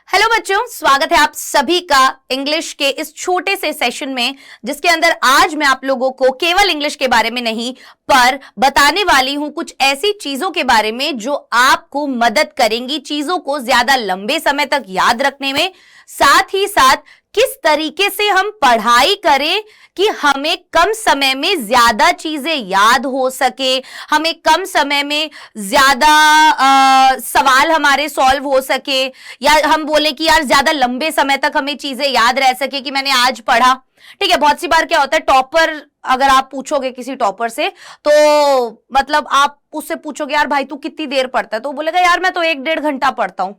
Hello बच्चों, स्वागत है आप सभी का इंग्लिश के इस छोटे से सेशन में, जिसके अंदर आज मैं आप लोगों को केवल इंग्लिश के बारे में नहीं पर बताने वाली हूं कुछ ऐसी चीजों के बारे में जो आपको मदद करेंगी चीजों को ज्यादा लंबे समय तक याद रखने में। साथ ही साथ किस तरीके से हम पढ़ाई करें कि हमें कम समय में ज्यादा चीजें याद हो सके, हमें कम समय में ज्यादा सवाल हमारे सॉल्व हो सके, या हम बोले कि यार ज्यादा लंबे समय तक हमें चीजें याद रह सके कि मैंने आज पढ़ा। ठीक है, बहुत सी बार क्या होता है, टॉपर अगर आप पूछोगे किसी टॉपर से तो मतलब आप उससे पूछोगे यार भाई तू कितनी देर पढ़ता है, तो बोलेगा यार मैं तो 1-1.5 घंटा पढ़ता हूं।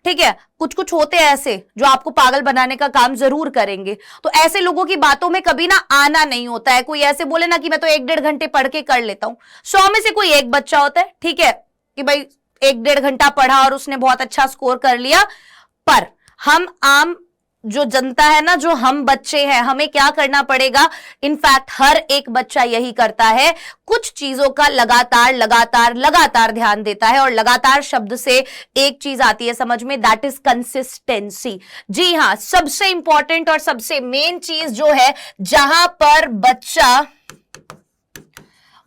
ठीक है, कुछ कुछ होते हैं ऐसे जो आपको पागल बनाने का काम जरूर करेंगे, तो ऐसे लोगों की बातों में कभी ना आना नहीं होता है। कोई ऐसे बोले ना कि मैं तो 1-1.5 घंटे पढ़ के कर लेता हूं, 100 में से कोई एक बच्चा होता है, ठीक है, कि भाई 1-1.5 घंटा पढ़ा और उसने बहुत अच्छा स्कोर कर लिया। पर हम आम जो जनता है ना, जो हम बच्चे हैं, हमें क्या करना पड़ेगा, इनफैक्ट हर एक बच्चा यही करता है, कुछ चीजों का लगातार लगातार लगातार ध्यान देता है। और लगातार शब्द से एक चीज आती है समझ में, दैट इज कंसिस्टेंसी। जी हां, सबसे इंपॉर्टेंट और सबसे मेन चीज जो है, जहां पर बच्चा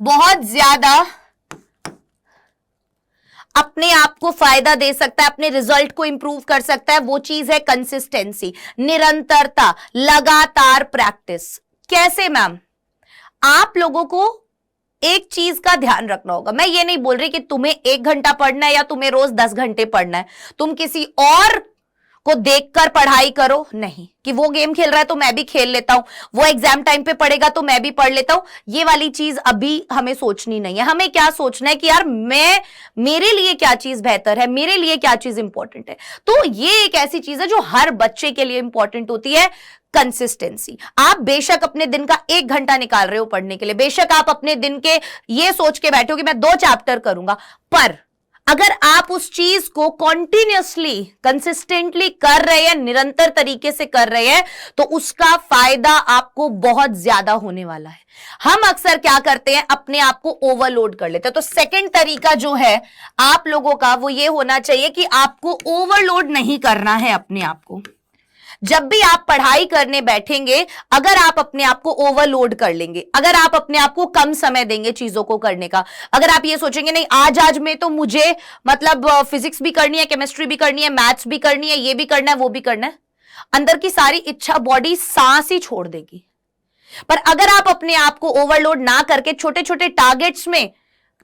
बहुत ज्यादा अपने आप को फायदा दे सकता है, अपने रिजल्ट को इंप्रूव कर सकता है, वो चीज है कंसिस्टेंसी, निरंतरता, लगातार प्रैक्टिस। कैसे मैम? आप लोगों को एक चीज का ध्यान रखना होगा। मैं ये नहीं बोल रही कि तुम्हें 1 घंटा पढ़ना है या तुम्हें रोज 10 घंटे पढ़ना है, तुम किसी और को देखकर पढ़ाई करो, नहीं कि वो गेम खेल रहा है तो मैं भी खेल लेता हूं, वो एग्जाम टाइम पे पढ़ेगा तो मैं भी पढ़ लेता हूं। ये वाली चीज अभी हमें सोचनी नहीं है। हमें क्या सोचना है कि यार मेरे लिए क्या चीज बेहतर है, मेरे लिए क्या चीज इंपॉर्टेंट है। तो ये एक ऐसी चीज है जो हर बच्चे के लिए इंपॉर्टेंट होती है, कंसिस्टेंसी। आप बेशक अपने दिन का 1 घंटा निकाल रहे हो पढ़ने के लिए, बेशक आप अपने दिन के ये सोच के बैठे हो कि मैं 2 चैप्टर करूंगा, पर अगर आप उस चीज को कॉन्टिन्यूअसली कंसिस्टेंटली कर रहे हैं, निरंतर तरीके से कर रहे हैं, तो उसका फायदा आपको बहुत ज्यादा होने वाला है। हम अक्सर क्या करते हैं, अपने आप को ओवरलोड कर लेते हैं। तो सेकंड तरीका जो है आप लोगों का, वो ये होना चाहिए कि आपको ओवरलोड नहीं करना है अपने आप को। जब भी आप पढ़ाई करने बैठेंगे, अगर आप अपने आप को ओवरलोड कर लेंगे, अगर आप अपने आप को कम समय देंगे चीजों को करने का, अगर आप ये सोचेंगे नहीं आज में तो मुझे मतलब फिजिक्स भी करनी है, केमिस्ट्री भी करनी है, मैथ्स भी करनी है, ये भी करना है, वो भी करना है, अंदर की सारी इच्छा बॉडी सांस ही छोड़ देगी। पर अगर आप अपने आप को ओवरलोड ना करके छोटे छोटे टारगेट्स में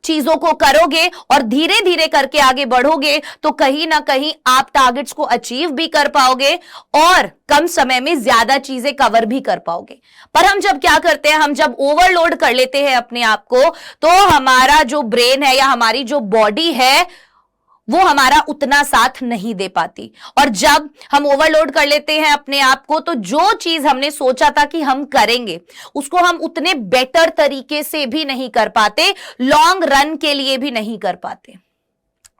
चीजों को करोगे और धीरे धीरे करके आगे बढ़ोगे, तो कहीं ना कहीं आप टारगेट्स को अचीव भी कर पाओगे और कम समय में ज्यादा चीजें कवर भी कर पाओगे। पर हम जब क्या करते हैं, हम जब ओवरलोड कर लेते हैं अपने आप को, तो हमारा जो ब्रेन है या हमारी जो बॉडी है वो हमारा उतना साथ नहीं दे पाती। और जब हम ओवरलोड कर लेते हैं अपने आप को, तो जो चीज हमने सोचा था कि हम करेंगे, उसको हम उतने बेटर तरीके से भी नहीं कर पाते, लॉन्ग रन के लिए भी नहीं कर पाते।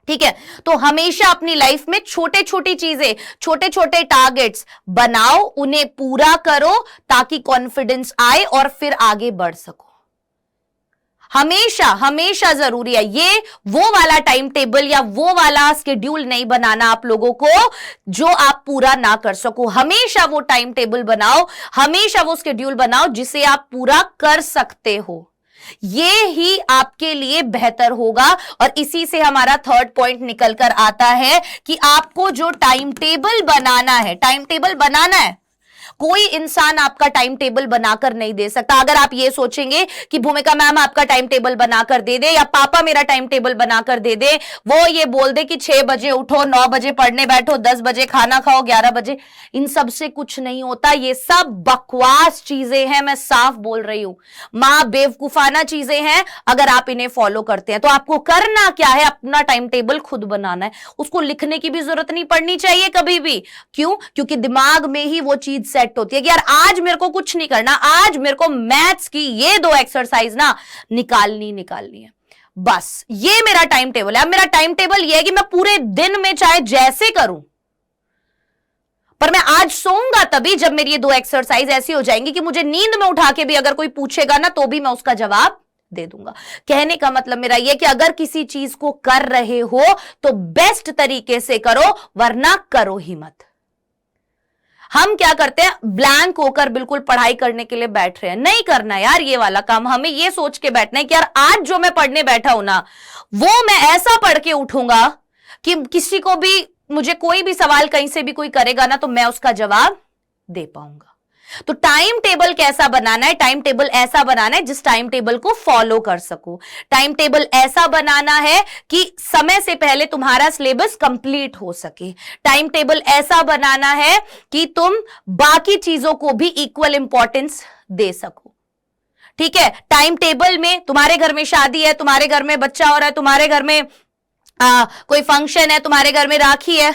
ठीक है, तो हमेशा अपनी लाइफ में छोटे छोटी चीजें, छोटे छोटे टारगेट्स बनाओ, उन्हें पूरा करो ताकि कॉन्फिडेंस आए और फिर आगे बढ़ सको। हमेशा हमेशा जरूरी है। ये वो वाला टाइम टेबल या वो वाला स्केड्यूल नहीं बनाना आप लोगों को जो आप पूरा ना कर सको। हमेशा वो टाइम टेबल बनाओ, हमेशा वो स्केड्यूल बनाओ जिसे आप पूरा कर सकते हो। ये ही आपके लिए बेहतर होगा। और इसी से हमारा थर्ड पॉइंट निकल कर आता है कि आपको जो टाइम टेबल बनाना है, टाइम टेबल बनाना है, कोई इंसान आपका टाइम टेबल बनाकर नहीं दे सकता। अगर आप ये सोचेंगे कि भूमिका मैम आपका टाइम टेबल बनाकर दे दे, या पापा मेरा टाइम टेबल बनाकर दे दे, वो ये बोल दे कि 6 बजे उठो, 9 बजे पढ़ने बैठो, 10 बजे खाना खाओ, 11 बजे, इन सब से कुछ नहीं होता। ये सब बकवास चीजें हैं, मैं साफ बोल रही हूं, मां बेवकूफाना चीजें हैं। अगर आप इन्हें फॉलो करते हैं तो आपको करना क्या है, अपना टाइम टेबल खुद बनाना है। उसको लिखने की भी जरूरत नहीं पड़नी चाहिए कभी भी। क्यों? क्योंकि दिमाग में ही वो चीज सेट होती है कि यार आज मेरे को कुछ नहीं करना, आज मेरे को मैथ्स की ये 2 एक्सरसाइज ना निकालनी है, बस ये मेरा टाइम टेबल है। अब मेरा टाइम टेबल ये है कि मैं पूरे दिन में चाहे जैसे करूं, पर मैं आज सोऊंगा तभी जब मेरी ये 2 एक्सरसाइज ऐसी हो जाएंगी कि मुझे नींद में उठा के भी अगर कोई पूछेगा ना तो भी मैं उसका जवाब दे दूंगा। कहने का मतलब मेरा यह कि अगर किसी चीज को कर रहे हो तो बेस्ट तरीके से करो, वरना करो ही मत। हम क्या करते हैं, ब्लैंक होकर बिल्कुल पढ़ाई करने के लिए बैठ रहे हैं। नहीं करना यार ये वाला काम, हमें ये सोच के बैठना है कि यार आज जो मैं पढ़ने बैठा हूं ना, वो मैं ऐसा पढ़ के उठूंगा कि किसी को भी, मुझे कोई भी सवाल कहीं से भी कोई करेगा ना, तो मैं उसका जवाब दे पाऊंगा। तो टाइम टेबल कैसा बनाना है, टाइम टेबल ऐसा बनाना है जिस टाइम टेबल को फॉलो कर सको। टाइम टेबल ऐसा बनाना है कि समय से पहले तुम्हारा सिलेबस कंप्लीट हो सके। टाइम टेबल ऐसा बनाना है कि तुम बाकी चीजों को भी इक्वल इंपॉर्टेंस दे सको। ठीक है, टाइम टेबल में तुम्हारे घर में शादी है, तुम्हारे घर में बच्चा हो रहा है, तुम्हारे घर में कोई फंक्शन है, तुम्हारे घर में राखी है,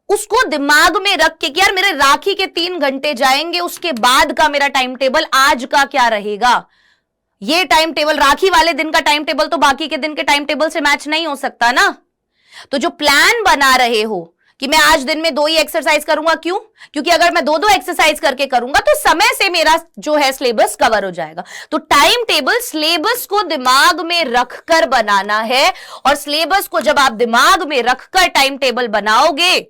उसको दिमाग में रख के कि यार मेरे राखी के 3 घंटे जाएंगे, उसके बाद का मेरा टाइम टेबल आज का क्या रहेगा। ये टाइम टेबल, राखी वाले दिन का टाइम टेबल तो बाकी के दिन के टाइम टेबल से मैच नहीं हो सकता ना। तो जो प्लान बना रहे हो कि मैं आज दिन में 2 ही एक्सरसाइज करूंगा, क्यों? क्योंकि अगर मैं 2-2 एक्सरसाइज करके करूंगा तो समय से मेरा जो है सिलेबस कवर हो जाएगा। तो टाइम टेबल सिलेबस को दिमाग में रखकर बनाना है, और सिलेबस को जब आप दिमाग में रखकर टाइम टेबल बनाओगे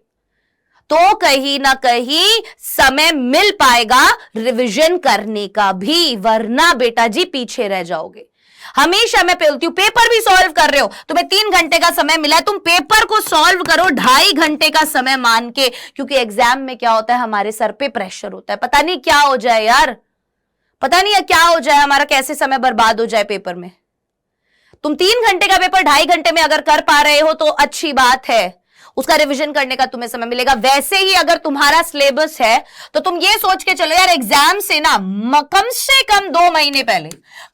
तो कहीं ना कहीं समय मिल पाएगा रिवीजन करने का भी, वरना बेटा जी पीछे रह जाओगे। हमेशा मैं बोलती हूं, पेपर भी सॉल्व कर रहे हो, तुम्हें 3 घंटे का समय मिला है, तुम पेपर को सॉल्व करो 2.5 घंटे का समय मान के, क्योंकि एग्जाम में क्या होता है, हमारे सर पे प्रेशर होता है, पता नहीं क्या हो जाए यार, पता नहीं क्या हो जाए, हमारा कैसे समय बर्बाद हो जाए पेपर में। तुम 3 घंटे का पेपर 2.5 घंटे में अगर कर पा रहे हो तो अच्छी बात है, उसका रिवीजन करने का तुम्हें समय मिलेगा। वैसे ही अगर तुम्हारा सिलेबस है तो तुम ये सोच के चलो यार एग्जाम से ना कम से कम 2 महीने पहले,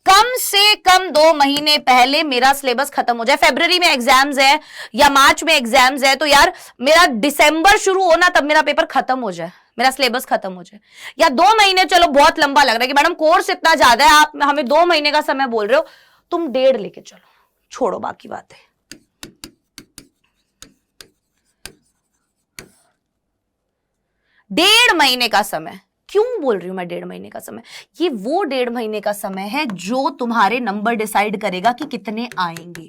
कम से कम 2 महीने पहले मेरा सिलेबस खत्म हो जाए। फरवरी में एग्जाम्स है या मार्च में एग्जाम्स है, तो यार मेरा दिसंबर शुरू होना तब मेरा पेपर खत्म हो जाए, मेरा सिलेबस खत्म हो जाए। या 2 महीने चलो बहुत लंबा लग रहा है कि मैडम कोर्स इतना ज्यादा है, आप हमें 2 महीने का समय बोल रहे हो, तुम 1.5 लेके चलो, छोड़ो बाकी बातें। 1.5 महीने का समय, क्यों बोल रही हूं मैं 1.5 महीने का समय? ये वो 1.5 महीने का समय है जो तुम्हारे नंबर डिसाइड करेगा कि कितने आएंगे।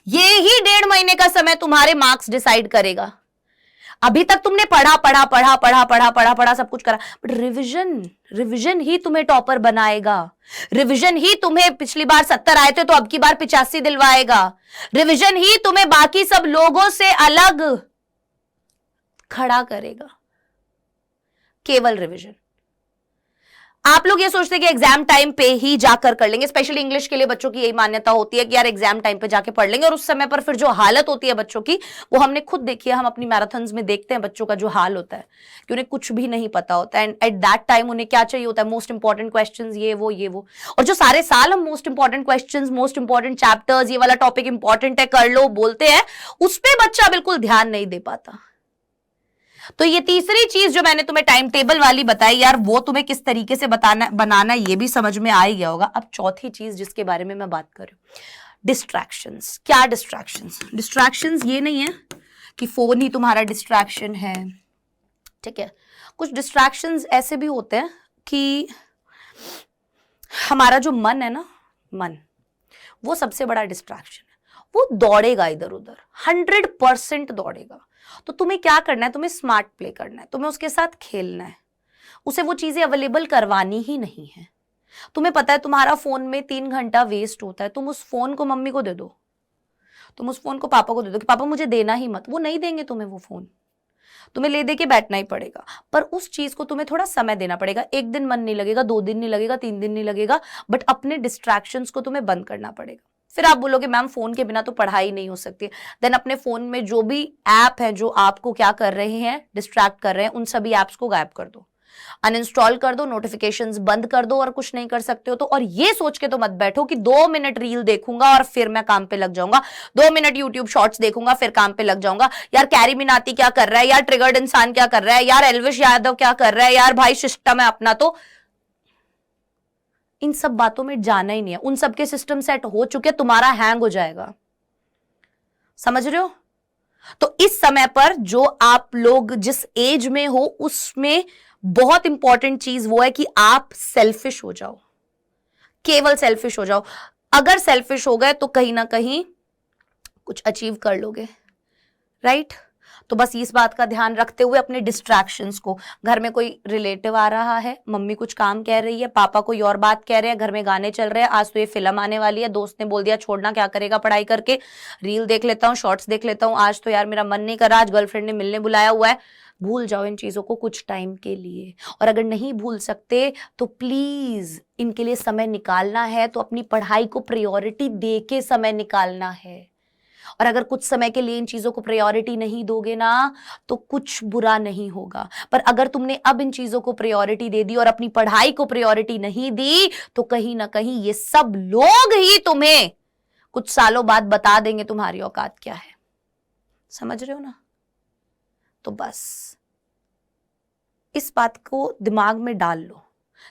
ये ही 1.5 महीने का समय तुम्हारे मार्क्स डिसाइड करेगा। अभी तक तुमने पढ़ा सब कुछ करा, बट रिवीजन ही तुम्हें टॉपर बनाएगा। रिवीजन ही तुम्हें, पिछली बार 70 आए थे तो अब की बार 85 दिलवाएगा। रिवीजन ही तुम्हें बाकी सब लोगों से अलग खड़ा करेगा, केवल रिवीजन। आप लोग ये सोचते हैं कि एग्जाम टाइम पे ही जाकर कर लेंगे, स्पेशली इंग्लिश के लिए बच्चों की यही मान्यता होती है कि यार एग्जाम टाइम पे जाके पढ़ लेंगे, और उस समय पर फिर जो हालत होती है बच्चों की, वो हमने खुद देखी है, हम अपनी मैराथन्स में देखते हैं बच्चों का जो हाल होता है कि उन्हें कुछ भी नहीं पता होता है। एंड एट दैट टाइम उन्हें क्या चाहिए होता है, मोस्ट इंपॉर्टेंट क्वेश्चंस, ये वो। और जो सारे साल हम most important questions, most important chapters, ये वाला टॉपिक इंपॉर्टेंट है कर लो बोलते हैं, उस पर बच्चा बिल्कुल ध्यान नहीं दे पाता। तो ये तीसरी चीज जो मैंने तुम्हें टाइम टेबल वाली बताई यार, वो तुम्हें किस तरीके से बनाना ये भी समझ में आ ही गया होगा। अब चौथी चीज जिसके बारे में मैं बात कर रही हूं, डिस्ट्रैक्शंस। क्या डिस्ट्रैक्शंस? डिस्ट्रैक्शंस ये नहीं है कि फोन ही तुम्हारा डिस्ट्रैक्शन है, ठीक है। कुछ डिस्ट्रैक्शंस ऐसे भी होते हैं कि हमारा जो मन है ना, मन, वो सबसे बड़ा डिस्ट्रैक्शन है। वो दौड़ेगा इधर उधर, 100% दौड़ेगा। तो तुम्हें क्या करना है, तुम्हें स्मार्ट प्ले करना है, तुम्हें उसके साथ खेलना है, उसे वो चीजें अवेलेबल करवानी ही नहीं है। तुम्हें पता है तुम्हारा फोन में 3 घंटा वेस्ट होता है, तुम उस फोन को मम्मी को दे दो, तुम उस फोन को पापा को दे दो कि पापा मुझे देना ही मत, वो नहीं देंगे तुम्हें वो फोन, तुम्हें ले दे के बैठना ही पड़ेगा। पर उस चीज को तुम्हें थोड़ा समय देना पड़ेगा। 1 दिन मन नहीं लगेगा, 2 दिन नहीं लगेगा, 3 दिन नहीं लगेगा, बट अपने डिस्ट्रैक्शंस को तुम्हें बंद करना पड़ेगा। फिर आप बोलोगे मैम फोन के बिना तो पढ़ाई नहीं हो सकती। देन अपने फोन में जो भी ऐप है जो आपको क्या कर रहे हैं, डिस्ट्रैक्ट कर रहे हैं, उन सभी ऐप्स को गायब कर दो, अनइंस्टॉल कर दो, नोटिफिकेशंस बंद कर दो, और कुछ नहीं कर सकते हो तो। और ये सोच के तो मत बैठो कि 2 मिनट रील देखूंगा और फिर मैं काम पे लग जाऊंगा, 2 मिनट यूट्यूब शॉर्ट्स देखूंगा फिर काम पे लग जाऊंगा। यार कैरी मिनाती क्या कर रहा है, यार ट्रिगर्ड इंसान क्या कर रहा है, यार एल्विश यादव क्या कर रहा है, यार भाई सिस्टम है अपना। तो इन सब बातों में जाना ही नहीं है, उन सबके सिस्टम सेट हो चुके, तुम्हारा हैंग हो जाएगा। समझ रहे हो? तो इस समय पर जो आप लोग जिस एज में हो, उसमें बहुत इंपॉर्टेंट चीज वो है कि आप सेल्फिश हो जाओ, केवल सेल्फिश हो जाओ। अगर सेल्फिश हो गए तो कहीं ना कहीं कुछ अचीव कर लोगे, राइट? तो बस इस बात का ध्यान रखते हुए अपने डिस्ट्रैक्शंस को, घर में कोई रिलेटिव आ रहा है, मम्मी कुछ काम कह रही है, पापा कोई और बात कह रहे हैं, घर में गाने चल रहे हैं, आज तो ये फिल्म आने वाली है, दोस्त ने बोल दिया छोड़ना, क्या करेगा पढ़ाई करके, रील देख लेता हूँ, शॉर्ट्स देख लेता हूँ, आज तो यार मेरा मन नहीं कर रहा, आज गर्लफ्रेंड ने मिलने बुलाया हुआ है। भूल जाओ इन चीजों को कुछ टाइम के लिए, और अगर नहीं भूल सकते तो प्लीज इनके लिए समय निकालना है तो अपनी पढ़ाई को प्रायोरिटी दे के समय निकालना है। और अगर कुछ समय के लिए इन चीजों को प्रायोरिटी नहीं दोगे ना तो कुछ बुरा नहीं होगा, पर अगर तुमने अब इन चीजों को प्रायोरिटी दे दी और अपनी पढ़ाई को प्रायोरिटी नहीं दी तो कहीं ना कहीं ये सब लोग ही तुम्हें कुछ सालों बाद बता देंगे तुम्हारी औकात क्या है। समझ रहे हो ना? तो बस इस बात को दिमाग में डाल लो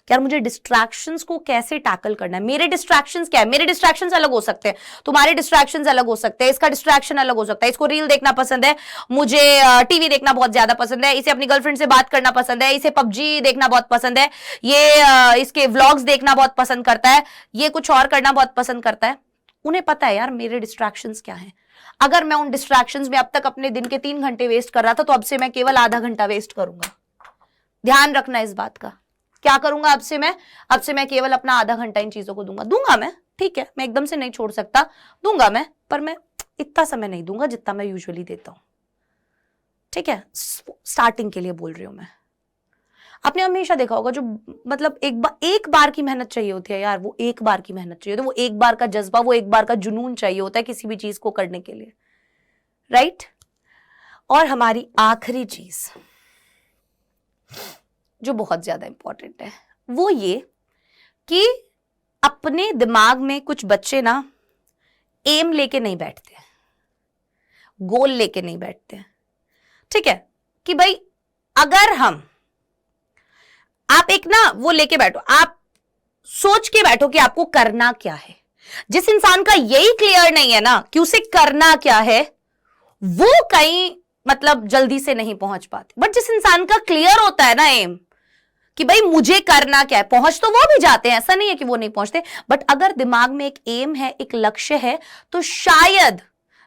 कि यार मुझे डिस्ट्रैक्शंस को कैसे टैकल करना है। मेरे डिस्ट्रैक्शंस क्या है? मेरे डिस्ट्रैक्शंस अलग हो सकते हैं, तुम्हारे डिस्ट्रैक्शंस अलग हो सकते हैं, इसका डिस्ट्रैक्शन अलग हो सकता है, इसको रील देखना पसंद है, मुझे टीवी देखना बहुत ज्यादा पसंद है, इसे अपनी गर्लफ्रेंड से बात करना पसंद है, इसे पबजी देखना बहुत पसंद है, ये इसके व्लॉग्स देखना बहुत पसंद करता है, ये कुछ और करना बहुत पसंद करता है। उन्हें पता है यार मेरे डिस्ट्रैक्शंस क्या है। अगर मैं उन डिस्ट्रैक्शंस में अब तक अपने दिन के 3 घंटे वेस्ट कर रहा था तो अब से मैं केवल आधा घंटा वेस्ट करूंगा। ध्यान रखना इस बात का। क्या करूंगा अब से मैं केवल अपना आधा घंटा इन चीजों को दूंगा मैं, ठीक है, मैं एकदम से नहीं छोड़ सकता, दूंगा मैं, पर मैं इतना समय नहीं दूंगा जितना मैं यूजुअली देता हूं, ठीक है। स्टार्टिंग के लिए बोल रही हूं मैं। आपने हमेशा देखा होगा जो मतलब एक बार की मेहनत चाहिए होती है यार, वो एक बार की मेहनत चाहिए होती है, वो एक बार का जज्बा, वो एक बार का जुनून चाहिए होता है किसी भी चीज को करने के लिए, राइट। और हमारी आखिरी चीज जो बहुत ज्यादा इंपॉर्टेंट है वो ये कि अपने दिमाग में कुछ बच्चे ना एम लेके नहीं बैठते, गोल लेके नहीं बैठते, ठीक है, कि भाई अगर आप एक ना वो लेके बैठो, आप सोच के बैठो कि आपको करना क्या है। जिस इंसान का यही क्लियर नहीं है ना कि उसे करना क्या है, वो कहीं मतलब जल्दी से नहीं पहुंच पाते। बट जिस इंसान का क्लियर होता है ना एम कि भाई मुझे करना क्या है, पहुंच तो वो भी जाते हैं, ऐसा नहीं है कि वो नहीं पहुंचते, बट अगर दिमाग में एक एम है, एक लक्ष्य है, तो शायद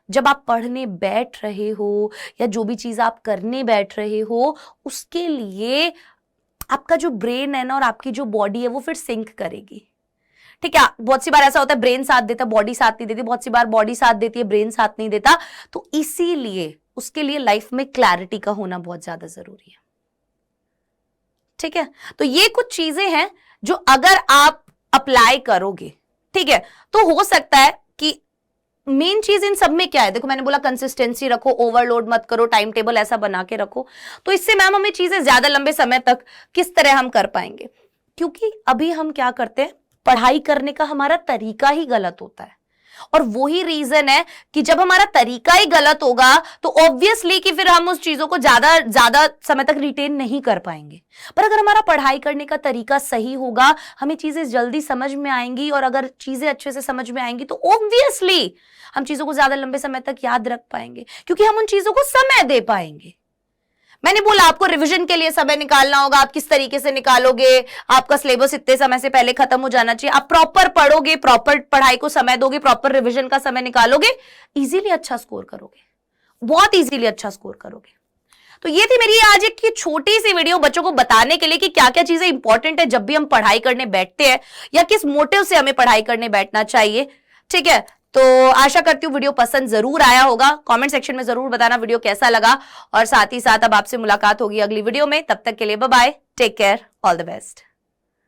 जब आप पढ़ने बैठ रहे हो या जो भी चीज आप करने बैठ रहे हो उसके लिए आपका जो ब्रेन है ना और आपकी जो बॉडी है वो फिर सिंक करेगी, ठीक है। बहुत सी बार ऐसा होता है ब्रेन साथ देता है, बॉडी साथ नहीं देती, बहुत सी बार बॉडी साथ देती है, ब्रेन साथ नहीं देता। तो इसीलिए उसके लिए लाइफ में क्लैरिटी का होना बहुत ज्यादा जरूरी है, ठीक है। तो ये कुछ चीजें हैं जो अगर आप अप्लाई करोगे, ठीक है, तो हो सकता है कि मेन चीज इन सब में क्या है, देखो मैंने बोला कंसिस्टेंसी रखो, ओवरलोड मत करो, टाइम टेबल ऐसा बना के रखो। तो इससे मैम हमें चीजें ज्यादा लंबे समय तक किस तरह हम कर पाएंगे, क्योंकि अभी हम क्या करते हैं, पढ़ाई करने का हमारा तरीका ही गलत होता है। और वही रीजन है कि जब हमारा तरीका ही गलत होगा तो ऑब्वियसली कि फिर हम उस चीजों को ज्यादा समय तक रिटेन नहीं कर पाएंगे। पर अगर हमारा पढ़ाई करने का तरीका सही होगा, हमें चीजें जल्दी समझ में आएंगी, और अगर चीजें अच्छे से समझ में आएंगी तो ऑब्वियसली हम चीजों को ज्यादा लंबे समय तक याद रख पाएंगे, क्योंकि हम उन चीजों को समय दे पाएंगे। मैंने बोला आपको रिवीजन के लिए समय निकालना होगा, आप किस तरीके से निकालोगे, आपका सिलेबस इतने समय से पहले खत्म हो जाना चाहिए, आप प्रॉपर पढ़ोगे, प्रॉपर पढ़ाई को समय दोगे, प्रॉपर रिवीजन का समय निकालोगे, इजीली अच्छा स्कोर करोगे, बहुत इजीली अच्छा स्कोर करोगे। तो ये थी मेरी आज एक छोटी सी वीडियो बच्चों को बताने के लिए कि क्या क्या चीजें इंपॉर्टेंट है जब भी हम पढ़ाई करने बैठते हैं, या किस मोटिव से हमें पढ़ाई करने बैठना चाहिए, ठीक है। तो आशा करती हूँ वीडियो पसंद जरूर आया होगा, कमेंट सेक्शन में जरूर बताना वीडियो कैसा लगा, और साथ ही साथ अब आपसे मुलाकात होगी अगली वीडियो में। तब तक के लिए bye bye, take care, all the best.